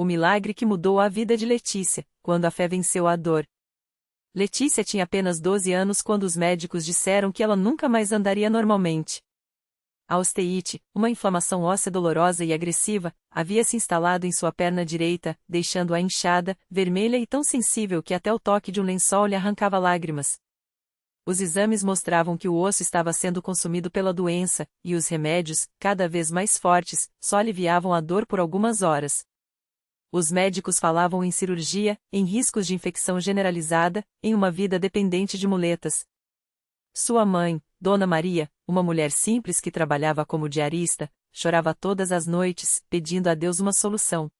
O milagre que mudou a vida de Letícia, quando a fé venceu a dor. Letícia tinha apenas 12 anos quando os médicos disseram que ela nunca mais andaria normalmente. A osteite, uma inflamação óssea dolorosa e agressiva, havia se instalado em sua perna direita, deixando-a inchada, vermelha e tão sensível que até o toque de um lençol lhe arrancava lágrimas. Os exames mostravam que o osso estava sendo consumido pela doença, e os remédios, cada vez mais fortes, só aliviavam a dor por algumas horas. Os médicos falavam em cirurgia, em riscos de infecção generalizada, em uma vida dependente de muletas. Sua mãe, Dona Maria, uma mulher simples que trabalhava como diarista, chorava todas as noites, pedindo a Deus uma solução.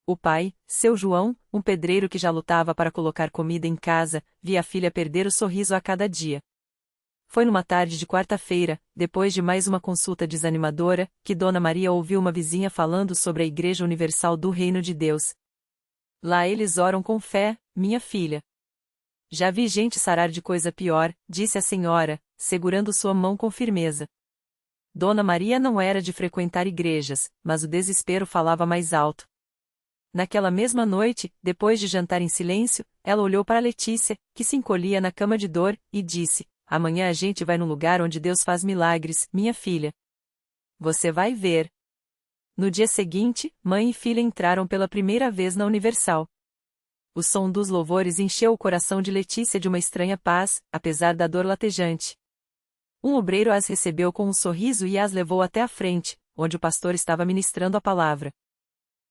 O pai, seu João, um pedreiro que já lutava para colocar comida em casa, via a filha perder o sorriso a cada dia. Foi numa tarde de quarta-feira, depois de mais uma consulta desanimadora, que Dona Maria ouviu uma vizinha falando sobre a Igreja Universal do Reino de Deus. Lá eles oram com fé, minha filha. Já vi gente sarar de coisa pior, disse a senhora, segurando sua mão com firmeza. Dona Maria não era de frequentar igrejas, mas o desespero falava mais alto. Naquela mesma noite, depois de jantar em silêncio, ela olhou para Letícia, que se encolhia na cama de dor, e disse: "Amanhã a gente vai no lugar onde Deus faz milagres, minha filha. Você vai ver." No dia seguinte, mãe e filha entraram pela primeira vez na Universal. O som dos louvores encheu o coração de Letícia de uma estranha paz, apesar da dor latejante. Um obreiro as recebeu com um sorriso e as levou até a frente, onde o pastor estava ministrando a palavra.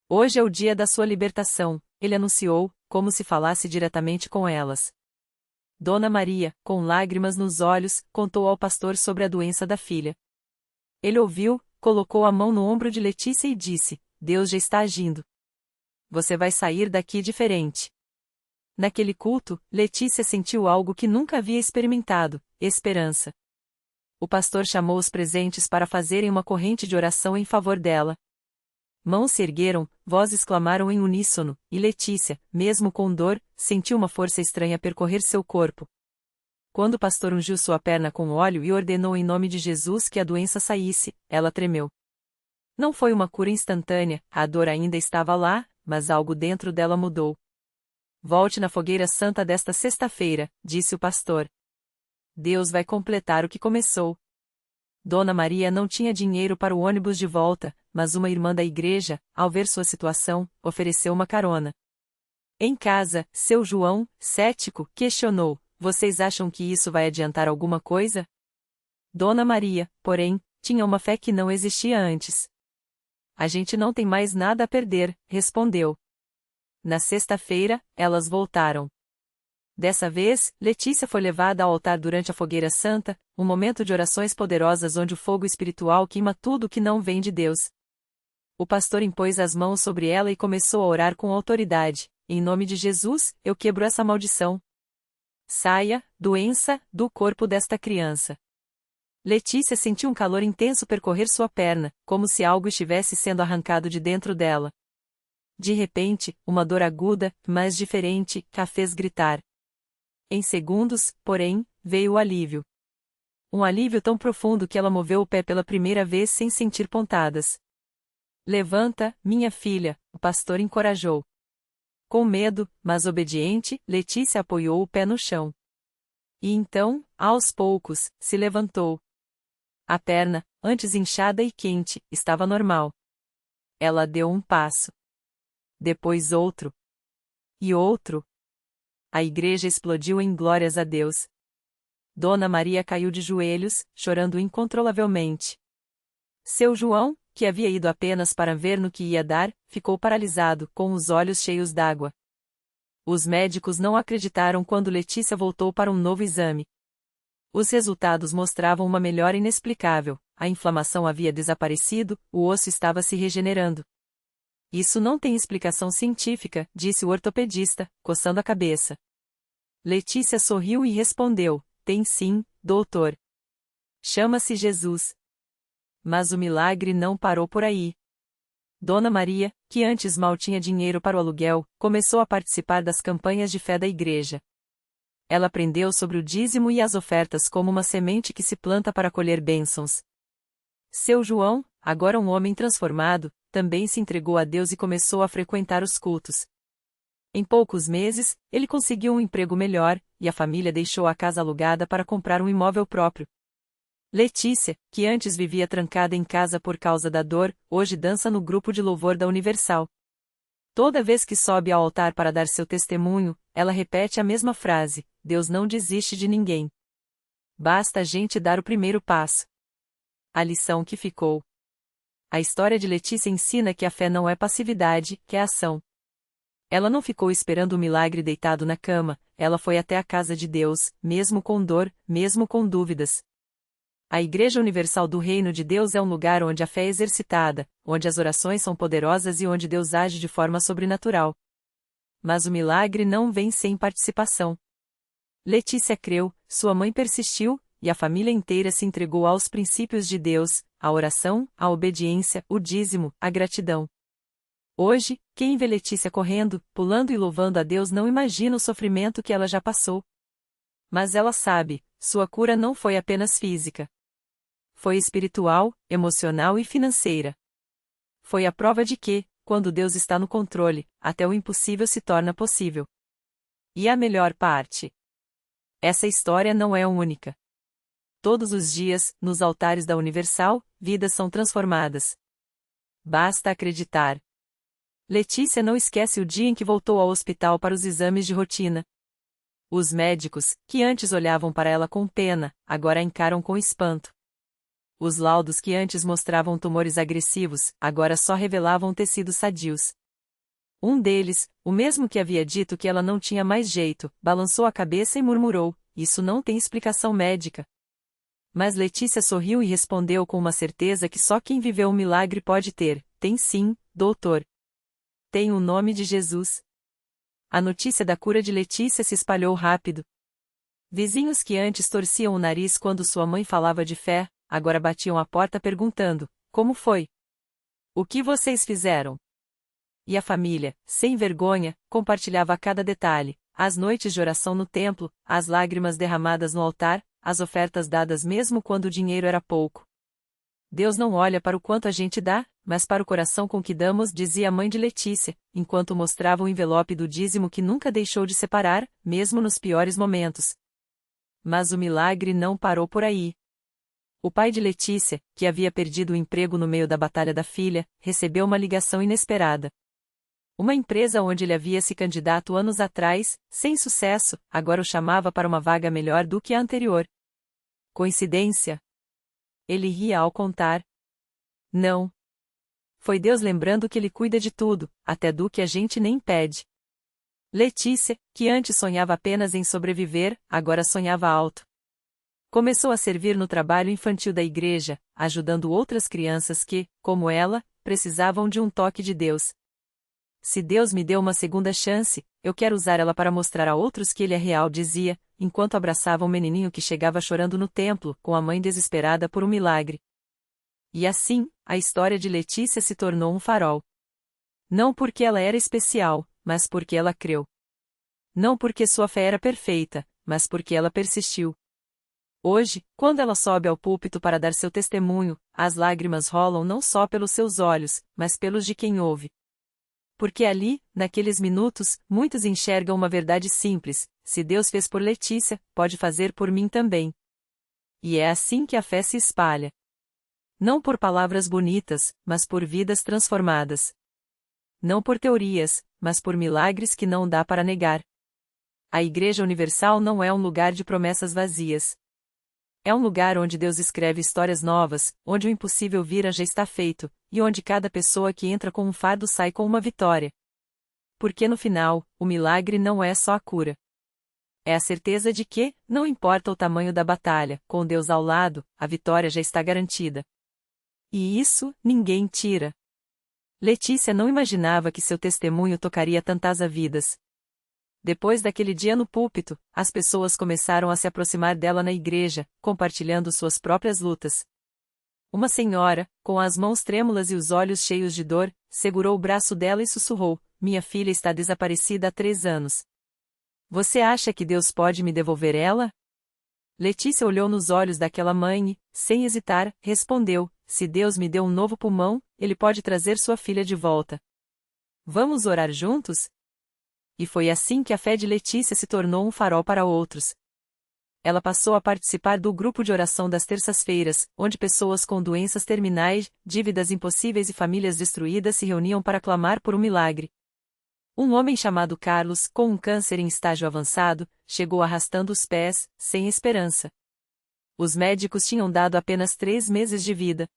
"Hoje é o dia da sua libertação", ele anunciou, como se falasse diretamente com elas. Dona Maria, com lágrimas nos olhos, contou ao pastor sobre a doença da filha. Ele ouviu, colocou a mão no ombro de Letícia e disse: "Deus já está agindo. Você vai sair daqui diferente." Naquele culto, Letícia sentiu algo que nunca havia experimentado: esperança. O pastor chamou os presentes para fazerem uma corrente de oração em favor dela. Mãos se ergueram, vozes clamaram em uníssono, e Letícia, mesmo com dor, sentiu uma força estranha percorrer seu corpo. Quando o pastor ungiu sua perna com óleo e ordenou em nome de Jesus que a doença saísse, ela tremeu. Não foi uma cura instantânea, a dor ainda estava lá, mas algo dentro dela mudou. "Volte na fogueira santa desta sexta-feira", disse o pastor. "Deus vai completar o que começou." Dona Maria não tinha dinheiro para o ônibus de volta, mas uma irmã da igreja, ao ver sua situação, ofereceu uma carona. Em casa, seu João, cético, questionou: "Vocês acham que isso vai adiantar alguma coisa?" Dona Maria, porém, tinha uma fé que não existia antes. "A gente não tem mais nada a perder", respondeu. Na sexta-feira, elas voltaram. Dessa vez, Letícia foi levada ao altar durante a fogueira santa, um momento de orações poderosas onde o fogo espiritual queima tudo que não vem de Deus. O pastor impôs as mãos sobre ela e começou a orar com autoridade: "Em nome de Jesus, eu quebro essa maldição. Saia, doença, do corpo desta criança." Letícia sentiu um calor intenso percorrer sua perna, como se algo estivesse sendo arrancado de dentro dela. De repente, uma dor aguda, mas diferente, a fez gritar. Em segundos, porém, veio o alívio. Um alívio tão profundo que ela moveu o pé pela primeira vez sem sentir pontadas. "Levanta, minha filha", o pastor encorajou. Com medo, mas obediente, Letícia apoiou o pé no chão. E então, aos poucos, se levantou. A perna, antes inchada e quente, estava normal. Ela deu um passo. Depois outro. E outro. A igreja explodiu em glórias a Deus. Dona Maria caiu de joelhos, chorando incontrolavelmente. Seu João, que havia ido apenas para ver no que ia dar, ficou paralisado, com os olhos cheios d'água. Os médicos não acreditaram quando Letícia voltou para um novo exame. Os resultados mostravam uma melhora inexplicável: a inflamação havia desaparecido, o osso estava se regenerando. "Isso não tem explicação científica", disse o ortopedista, coçando a cabeça. Letícia sorriu e respondeu: "Tem sim, doutor. Chama-se Jesus." Mas o milagre não parou por aí. Dona Maria, que antes mal tinha dinheiro para o aluguel, começou a participar das campanhas de fé da igreja. Ela aprendeu sobre o dízimo e as ofertas como uma semente que se planta para colher bênçãos. Seu João, agora um homem transformado, também se entregou a Deus e começou a frequentar os cultos. Em poucos meses, ele conseguiu um emprego melhor, e a família deixou a casa alugada para comprar um imóvel próprio. Letícia, que antes vivia trancada em casa por causa da dor, hoje dança no grupo de louvor da Universal. Toda vez que sobe ao altar para dar seu testemunho, ela repete a mesma frase: Deus não desiste de ninguém. Basta a gente dar o primeiro passo. A lição que ficou. A história de Letícia ensina que a fé não é passividade, que é ação. Ela não ficou esperando o milagre deitado na cama, ela foi até a casa de Deus, mesmo com dor, mesmo com dúvidas. A Igreja Universal do Reino de Deus é um lugar onde a fé é exercitada, onde as orações são poderosas e onde Deus age de forma sobrenatural. Mas o milagre não vem sem participação. Letícia creu, sua mãe persistiu, e a família inteira se entregou aos princípios de Deus, a oração, a obediência, o dízimo, a gratidão. Hoje, quem vê Letícia correndo, pulando e louvando a Deus não imagina o sofrimento que ela já passou. Mas ela sabe, sua cura não foi apenas física. Foi espiritual, emocional e financeira. Foi a prova de que, quando Deus está no controle, até o impossível se torna possível. E a melhor parte? Essa história não é única. Todos os dias, nos altares da Universal, vidas são transformadas. Basta acreditar. Letícia não esquece o dia em que voltou ao hospital para os exames de rotina. Os médicos, que antes olhavam para ela com pena, agora a encaram com espanto. Os laudos que antes mostravam tumores agressivos, agora só revelavam tecidos sadios. Um deles, o mesmo que havia dito que ela não tinha mais jeito, balançou a cabeça e murmurou: "Isso não tem explicação médica." Mas Letícia sorriu e respondeu com uma certeza que só quem viveu um milagre pode ter: "Tem sim, doutor. Tem o nome de Jesus." A notícia da cura de Letícia se espalhou rápido. Vizinhos que antes torciam o nariz quando sua mãe falava de fé, agora batiam a porta perguntando: "Como foi? O que vocês fizeram?" E a família, sem vergonha, compartilhava cada detalhe: as noites de oração no templo, as lágrimas derramadas no altar, as ofertas dadas mesmo quando o dinheiro era pouco. Deus não olha para o quanto a gente dá, mas para o coração com que damos, dizia a mãe de Letícia, enquanto mostrava o envelope do dízimo que nunca deixou de separar, mesmo nos piores momentos. Mas o milagre não parou por aí. O pai de Letícia, que havia perdido o emprego no meio da batalha da filha, recebeu uma ligação inesperada. Uma empresa onde ele havia se candidato anos atrás, sem sucesso, agora o chamava para uma vaga melhor do que a anterior. Coincidência? Ele ria ao contar. Não. Foi Deus lembrando que Ele cuida de tudo, até do que a gente nem pede. Letícia, que antes sonhava apenas em sobreviver, agora sonhava alto. Começou a servir no trabalho infantil da igreja, ajudando outras crianças que, como ela, precisavam de um toque de Deus. "Se Deus me deu uma segunda chance, eu quero usar ela para mostrar a outros que Ele é real", dizia, enquanto abraçava um menininho que chegava chorando no templo, com a mãe desesperada por um milagre. E assim, a história de Letícia se tornou um farol. Não porque ela era especial, mas porque ela creu. Não porque sua fé era perfeita, mas porque ela persistiu. Hoje, quando ela sobe ao púlpito para dar seu testemunho, as lágrimas rolam não só pelos seus olhos, mas pelos de quem ouve. Porque ali, naqueles minutos, muitos enxergam uma verdade simples: se Deus fez por Letícia, pode fazer por mim também. E é assim que a fé se espalha. Não por palavras bonitas, mas por vidas transformadas. Não por teorias, mas por milagres que não dá para negar. A Igreja Universal não é um lugar de promessas vazias. É um lugar onde Deus escreve histórias novas, onde o impossível vira já está feito, e onde cada pessoa que entra com um fardo sai com uma vitória. Porque no final, o milagre não é só a cura. É a certeza de que, não importa o tamanho da batalha, com Deus ao lado, a vitória já está garantida. E isso, ninguém tira. Letícia não imaginava que seu testemunho tocaria tantas vidas. Depois daquele dia no púlpito, as pessoas começaram a se aproximar dela na igreja, compartilhando suas próprias lutas. Uma senhora, com as mãos trêmulas e os olhos cheios de dor, segurou o braço dela e sussurrou: "Minha filha está desaparecida há 3 anos. Você acha que Deus pode me devolver ela?" Letícia olhou nos olhos daquela mãe e, sem hesitar, respondeu: se Deus me deu um novo pulmão, Ele pode trazer sua filha de volta. Vamos orar juntos? E foi assim que a fé de Letícia se tornou um farol para outros. Ela passou a participar do grupo de oração das terças-feiras, onde pessoas com doenças terminais, dívidas impossíveis e famílias destruídas se reuniam para clamar por um milagre. Um homem chamado Carlos, com um câncer em estágio avançado, chegou arrastando os pés, sem esperança. Os médicos tinham dado apenas 3 meses de vida.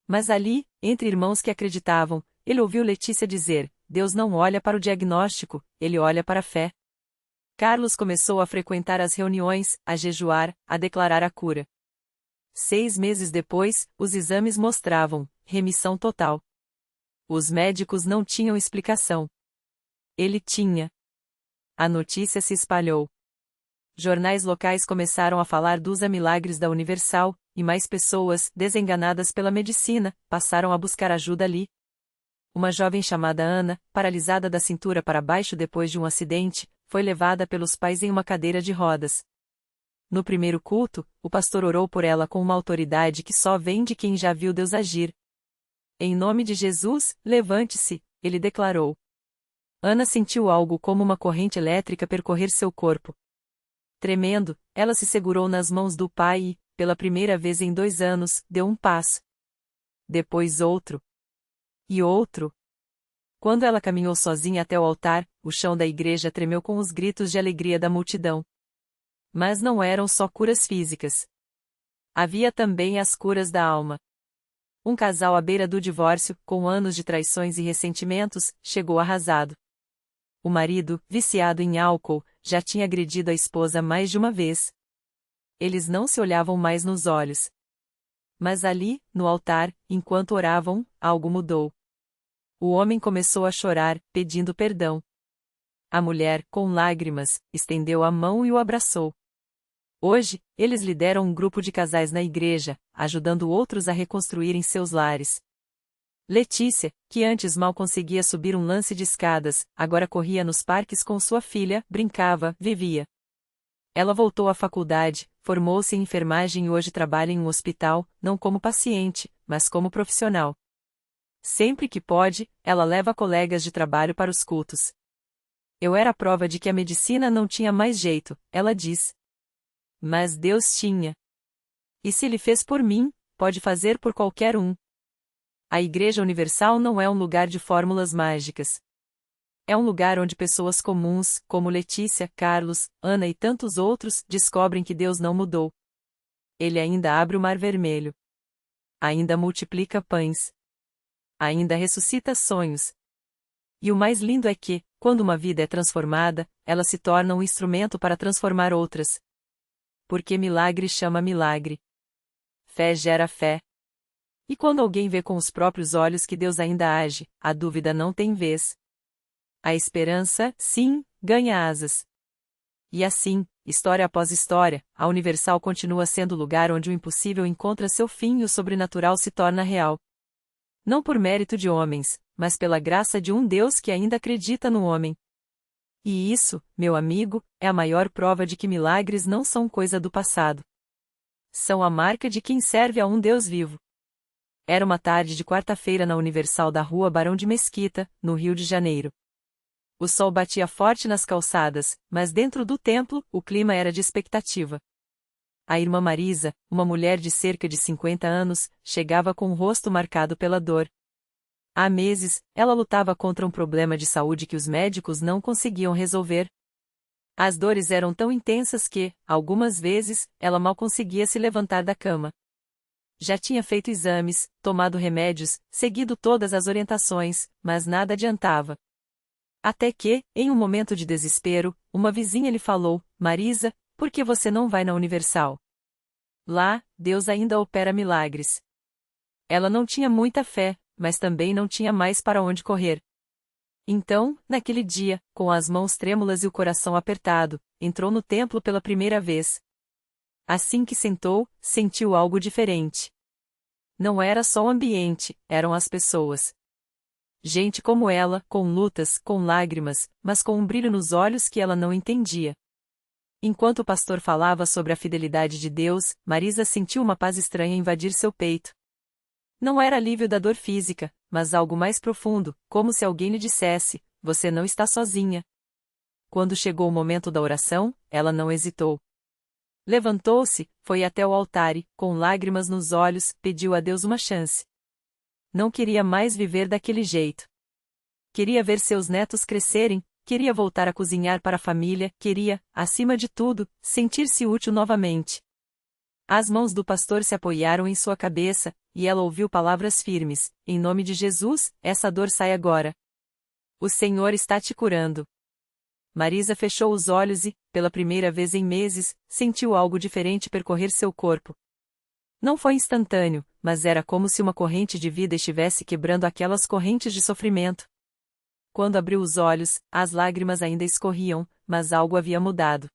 Mas ali, entre irmãos que acreditavam, ele ouviu Letícia dizer: Deus não olha para o diagnóstico, Ele olha para a fé. Carlos começou a frequentar as reuniões, a jejuar, a declarar a cura. 6 meses depois, os exames mostravam remissão total. Os médicos não tinham explicação. Ele tinha. A notícia se espalhou. Jornais locais começaram a falar dos milagres da Universal, e mais pessoas, desenganadas pela medicina, passaram a buscar ajuda ali. Uma jovem chamada Ana, paralisada da cintura para baixo depois de um acidente, foi levada pelos pais em uma cadeira de rodas. No primeiro culto, o pastor orou por ela com uma autoridade que só vem de quem já viu Deus agir. Em nome de Jesus, levante-se, ele declarou. Ana sentiu algo como uma corrente elétrica percorrer seu corpo. Tremendo, ela se segurou nas mãos do pai e, pela primeira vez em 2 anos, deu um passo. Depois outro. E outro. Quando ela caminhou sozinha até o altar, o chão da igreja tremeu com os gritos de alegria da multidão. Mas não eram só curas físicas. Havia também as curas da alma. Um casal à beira do divórcio, com anos de traições e ressentimentos, chegou arrasado. O marido, viciado em álcool, já tinha agredido a esposa mais de uma vez. Eles não se olhavam mais nos olhos. Mas ali, no altar, enquanto oravam, algo mudou. O homem começou a chorar, pedindo perdão. A mulher, com lágrimas, estendeu a mão e o abraçou. Hoje, eles lideram um grupo de casais na igreja, ajudando outros a reconstruírem seus lares. Letícia, que antes mal conseguia subir um lance de escadas, agora corria nos parques com sua filha, brincava, vivia. Ela voltou à faculdade, formou-se em enfermagem e hoje trabalha em um hospital, não como paciente, mas como profissional. Sempre que pode, ela leva colegas de trabalho para os cultos. Eu era a prova de que a medicina não tinha mais jeito, ela diz. Mas Deus tinha. E se Ele fez por mim, pode fazer por qualquer um. A Igreja Universal não é um lugar de fórmulas mágicas. É um lugar onde pessoas comuns, como Letícia, Carlos, Ana e tantos outros, descobrem que Deus não mudou. Ele ainda abre o Mar Vermelho. Ainda multiplica pães. Ainda ressuscita sonhos. E o mais lindo é que, quando uma vida é transformada, ela se torna um instrumento para transformar outras. Porque milagre chama milagre. Fé gera fé. E quando alguém vê com os próprios olhos que Deus ainda age, a dúvida não tem vez. A esperança, sim, ganha asas. E assim, história após história, a Universal continua sendo o lugar onde o impossível encontra seu fim e o sobrenatural se torna real. Não por mérito de homens, mas pela graça de um Deus que ainda acredita no homem. E isso, meu amigo, é a maior prova de que milagres não são coisa do passado. São a marca de quem serve a um Deus vivo. Era uma tarde de quarta-feira na Universal da Rua Barão de Mesquita, no Rio de Janeiro. O sol batia forte nas calçadas, mas dentro do templo, o clima era de expectativa. A irmã Marisa, uma mulher de cerca de 50 anos, chegava com o rosto marcado pela dor. Há meses, ela lutava contra um problema de saúde que os médicos não conseguiam resolver. As dores eram tão intensas que, algumas vezes, ela mal conseguia se levantar da cama. Já tinha feito exames, tomado remédios, seguido todas as orientações, mas nada adiantava. Até que, em um momento de desespero, uma vizinha lhe falou: Marisa, por que você não vai na Universal? Lá, Deus ainda opera milagres. Ela não tinha muita fé, mas também não tinha mais para onde correr. Então, naquele dia, com as mãos trêmulas e o coração apertado, entrou no templo pela primeira vez. Assim que sentou, sentiu algo diferente. Não era só o ambiente, eram as pessoas. Gente como ela, com lutas, com lágrimas, mas com um brilho nos olhos que ela não entendia. Enquanto o pastor falava sobre a fidelidade de Deus, Marisa sentiu uma paz estranha invadir seu peito. Não era alívio da dor física, mas algo mais profundo, como se alguém lhe dissesse: você não está sozinha. Quando chegou o momento da oração, ela não hesitou. Levantou-se, foi até o altar e, com lágrimas nos olhos, pediu a Deus uma chance. Não queria mais viver daquele jeito. Queria ver seus netos crescerem, queria voltar a cozinhar para a família, queria, acima de tudo, sentir-se útil novamente. As mãos do pastor se apoiaram em sua cabeça, e ela ouviu palavras firmes: em nome de Jesus, essa dor sai agora. O Senhor está te curando. Marisa fechou os olhos e, pela primeira vez em meses, sentiu algo diferente percorrer seu corpo. Não foi instantâneo, mas era como se uma corrente de vida estivesse quebrando aquelas correntes de sofrimento. Quando abriu os olhos, as lágrimas ainda escorriam, mas algo havia mudado.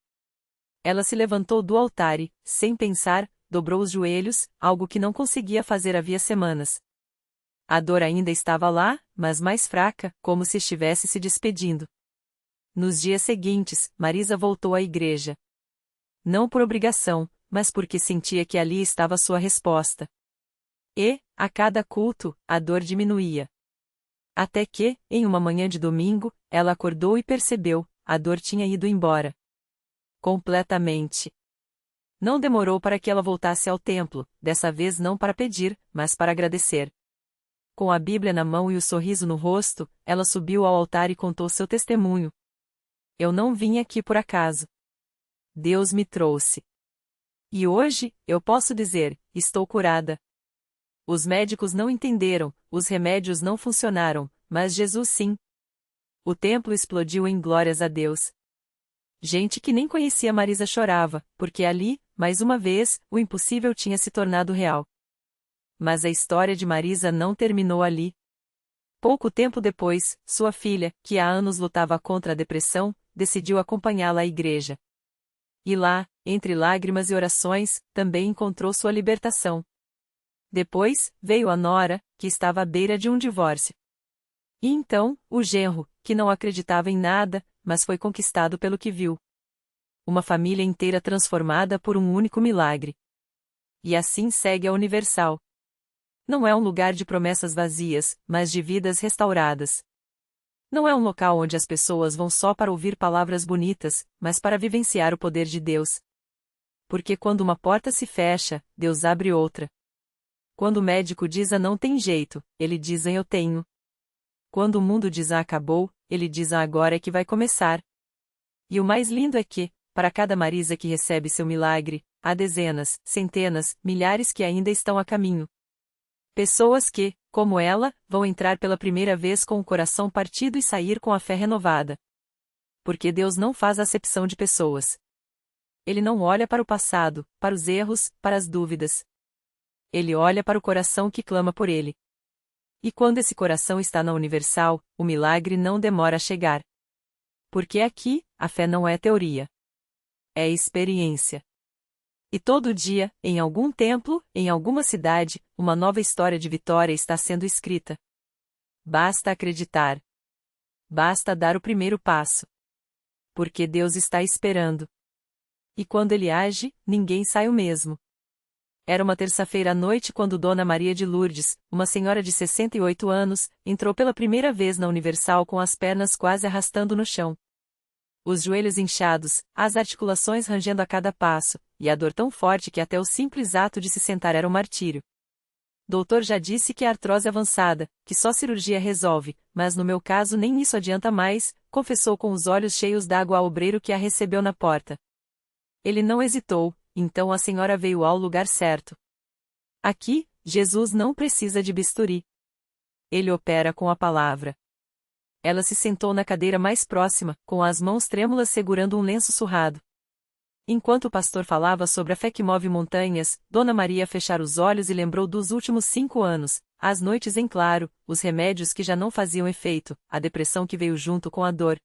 Ela se levantou do altar e, sem pensar, dobrou os joelhos, algo que não conseguia fazer havia semanas. A dor ainda estava lá, mas mais fraca, como se estivesse se despedindo. Nos dias seguintes, Marisa voltou à igreja. Não por obrigação, mas porque sentia que ali estava sua resposta. E, a cada culto, a dor diminuía. Até que, em uma manhã de domingo, ela acordou e percebeu: a dor tinha ido embora. Completamente. Não demorou para que ela voltasse ao templo, dessa vez não para pedir, mas para agradecer. Com a Bíblia na mão e o sorriso no rosto, ela subiu ao altar e contou seu testemunho. Eu não vim aqui por acaso. Deus me trouxe. E hoje, eu posso dizer, estou curada. Os médicos não entenderam, os remédios não funcionaram, mas Jesus sim. O templo explodiu em glórias a Deus. Gente que nem conhecia Marisa chorava, porque ali, mais uma vez, o impossível tinha se tornado real. Mas a história de Marisa não terminou ali. Pouco tempo depois, sua filha, que há anos lutava contra a depressão, decidiu acompanhá-la à igreja. E lá, entre lágrimas e orações, também encontrou sua libertação. Depois, veio a nora, que estava à beira de um divórcio. E então, o genro, que não acreditava em nada, mas foi conquistado pelo que viu. Uma família inteira transformada por um único milagre. E assim segue a Universal. Não é um lugar de promessas vazias, mas de vidas restauradas. Não é um local onde as pessoas vão só para ouvir palavras bonitas, mas para vivenciar o poder de Deus. Porque quando uma porta se fecha, Deus abre outra. Quando o médico diz não tem jeito, ele diz eu tenho. Quando o mundo diz acabou, ele diz agora é que vai começar. E o mais lindo é que, para cada Marisa que recebe seu milagre, há dezenas, centenas, milhares que ainda estão a caminho. Pessoas que, como ela, vão entrar pela primeira vez com o coração partido e sair com a fé renovada. Porque Deus não faz acepção de pessoas. Ele não olha para o passado, para os erros, para as dúvidas. Ele olha para o coração que clama por ele. E quando esse coração está na Universal, o milagre não demora a chegar. Porque aqui, a fé não é teoria. É experiência. E todo dia, em algum templo, em alguma cidade, uma nova história de vitória está sendo escrita. Basta acreditar. Basta dar o primeiro passo. Porque Deus está esperando. E quando Ele age, ninguém sai o mesmo. Era uma terça-feira à noite quando Dona Maria de Lourdes, uma senhora de 68 anos, entrou pela primeira vez na Universal com as pernas quase arrastando no chão. Os joelhos inchados, as articulações rangendo a cada passo, e a dor tão forte que até o simples ato de se sentar era um martírio. Doutor já disse que é artrose avançada, que só cirurgia resolve, mas no meu caso nem isso adianta mais, confessou com os olhos cheios d'água ao obreiro que a recebeu na porta. Ele não hesitou, então a senhora veio ao lugar certo. Aqui, Jesus não precisa de bisturi. Ele opera com a palavra. Ela se sentou na cadeira mais próxima, com as mãos trêmulas segurando um lenço surrado. Enquanto o pastor falava sobre a fé que move montanhas, Dona Maria fechara os olhos e lembrou dos últimos 5 anos, as noites em claro, os remédios que já não faziam efeito, a depressão que veio junto com a dor.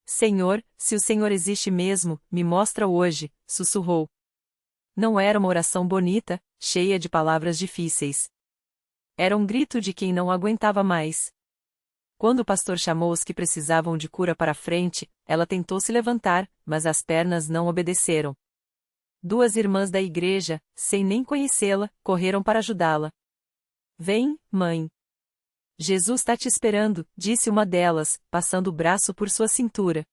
Senhor, se o Senhor existe mesmo, me mostra hoje, sussurrou. Não era uma oração bonita, cheia de palavras difíceis. Era um grito de quem não aguentava mais. Quando o pastor chamou os que precisavam de cura para a frente, ela tentou se levantar, mas as pernas não obedeceram. Duas irmãs da igreja, sem nem conhecê-la, correram para ajudá-la. Vem, mãe. Jesus está te esperando, disse uma delas, passando o braço por sua cintura.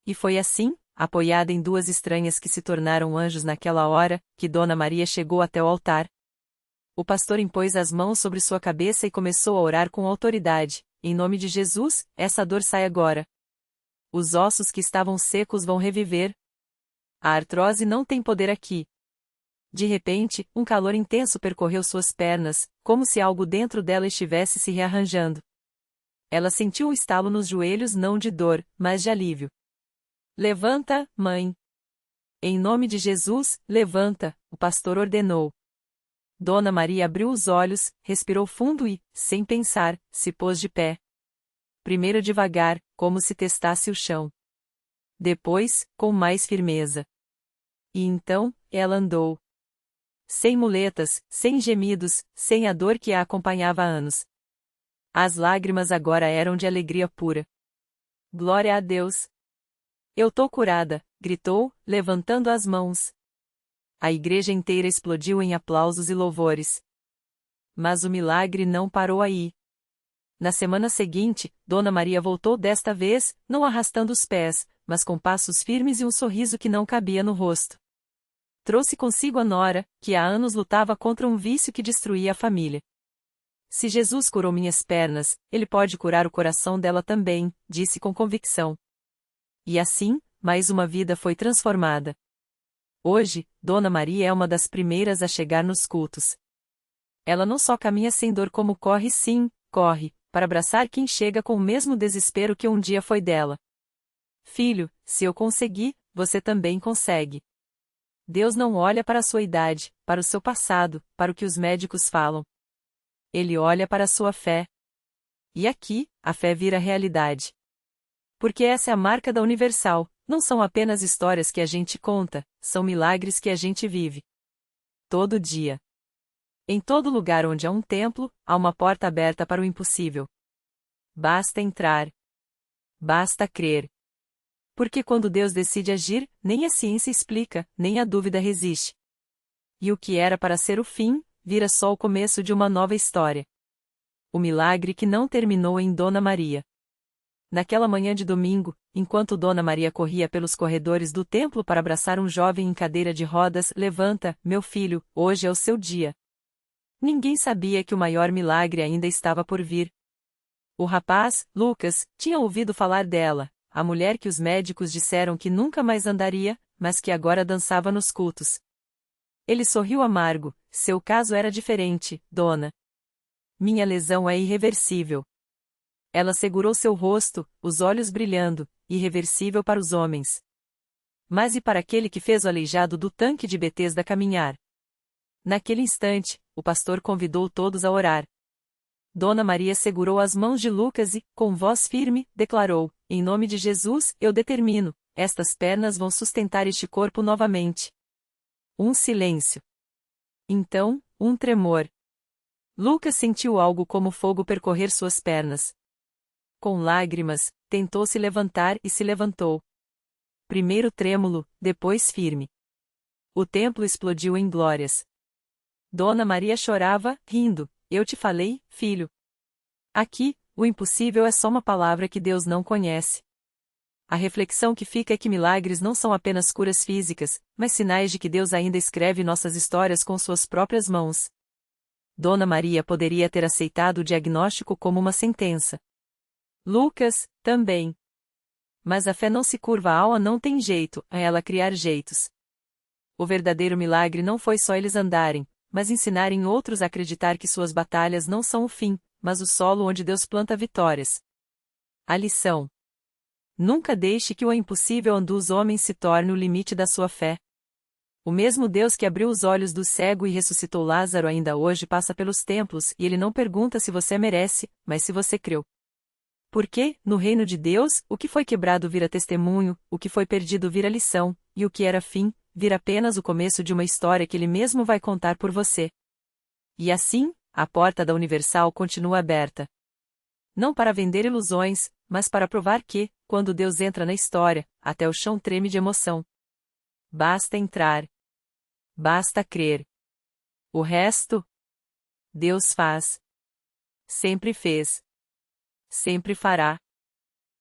E foi assim, apoiada em duas estranhas que se tornaram anjos naquela hora, que Dona Maria chegou até o altar. O pastor impôs as mãos sobre sua cabeça e começou a orar com autoridade. Em nome de Jesus, essa dor sai agora. Os ossos que estavam secos vão reviver. A artrose não tem poder aqui. De repente, um calor intenso percorreu suas pernas, como se algo dentro dela estivesse se rearranjando. Ela sentiu um estalo nos joelhos não de dor, mas de alívio. Levanta, mãe. Em nome de Jesus, levanta, o pastor ordenou. Dona Maria abriu os olhos, respirou fundo e, sem pensar, se pôs de pé. Primeiro devagar, como se testasse o chão. Depois, com mais firmeza. E então, ela andou. Sem muletas, sem gemidos, sem a dor que a acompanhava há anos. As lágrimas agora eram de alegria pura. Glória a Deus! Eu tô curada, gritou, levantando as mãos. A igreja inteira explodiu em aplausos e louvores. Mas o milagre não parou aí. Na semana seguinte, Dona Maria voltou desta vez, não arrastando os pés, mas com passos firmes e um sorriso que não cabia no rosto. Trouxe consigo a nora, que há anos lutava contra um vício que destruía a família. Se Jesus curou minhas pernas, ele pode curar o coração dela também, disse com convicção. E assim, mais uma vida foi transformada. Hoje, Dona Maria é uma das primeiras a chegar nos cultos. Ela não só caminha sem dor como corre sim, corre, para abraçar quem chega com o mesmo desespero que um dia foi dela. Filho, se eu consegui, você também consegue. Deus não olha para a sua idade, para o seu passado, para o que os médicos falam. Ele olha para a sua fé. E aqui, a fé vira realidade. Porque essa é a marca da Universal, não são apenas histórias que a gente conta, são milagres que a gente vive. Todo dia. Em todo lugar onde há um templo, há uma porta aberta para o impossível. Basta entrar. Basta crer. Porque quando Deus decide agir, nem a ciência explica, nem a dúvida resiste. E o que era para ser o fim, vira só o começo de uma nova história. O milagre que não terminou em Dona Maria. Naquela manhã de domingo, enquanto Dona Maria corria pelos corredores do templo para abraçar um jovem em cadeira de rodas, levanta, meu filho, hoje é o seu dia. Ninguém sabia que o maior milagre ainda estava por vir. O rapaz, Lucas, tinha ouvido falar dela, a mulher que os médicos disseram que nunca mais andaria, mas que agora dançava nos cultos. Ele sorriu amargo, seu caso era diferente, dona. Minha lesão é irreversível. Ela segurou seu rosto, os olhos brilhando, irreversível para os homens. Mas e para aquele que fez o aleijado do tanque de Betesda caminhar? Naquele instante, o pastor convidou todos a orar. Dona Maria segurou as mãos de Lucas e, com voz firme, declarou, em nome de Jesus, eu determino, estas pernas vão sustentar este corpo novamente. Um silêncio. Então, um tremor. Lucas sentiu algo como fogo percorrer suas pernas. Com lágrimas, tentou se levantar e se levantou. Primeiro trêmulo, depois firme. O templo explodiu em glórias. Dona Maria chorava, rindo, eu te falei, filho. Aqui, o impossível é só uma palavra que Deus não conhece. A reflexão que fica é que milagres não são apenas curas físicas, mas sinais de que Deus ainda escreve nossas histórias com suas próprias mãos. Dona Maria poderia ter aceitado o diagnóstico como uma sentença. Lucas, também. Mas a fé não se curva a alma, não tem jeito, a ela criar jeitos. O verdadeiro milagre não foi só eles andarem, mas ensinarem outros a acreditar que suas batalhas não são o fim, mas o solo onde Deus planta vitórias. A lição. Nunca deixe que o impossível dos homens se torne o limite da sua fé. O mesmo Deus que abriu os olhos do cego e ressuscitou Lázaro ainda hoje passa pelos templos e ele não pergunta se você merece, mas se você creu. Porque, no reino de Deus, o que foi quebrado vira testemunho, o que foi perdido vira lição, e o que era fim, vira apenas o começo de uma história que ele mesmo vai contar por você. E assim, a porta da Universal continua aberta. Não para vender ilusões, mas para provar que, quando Deus entra na história, até o chão treme de emoção. Basta entrar. Basta crer. O resto, Deus faz. Sempre fez. Sempre fará.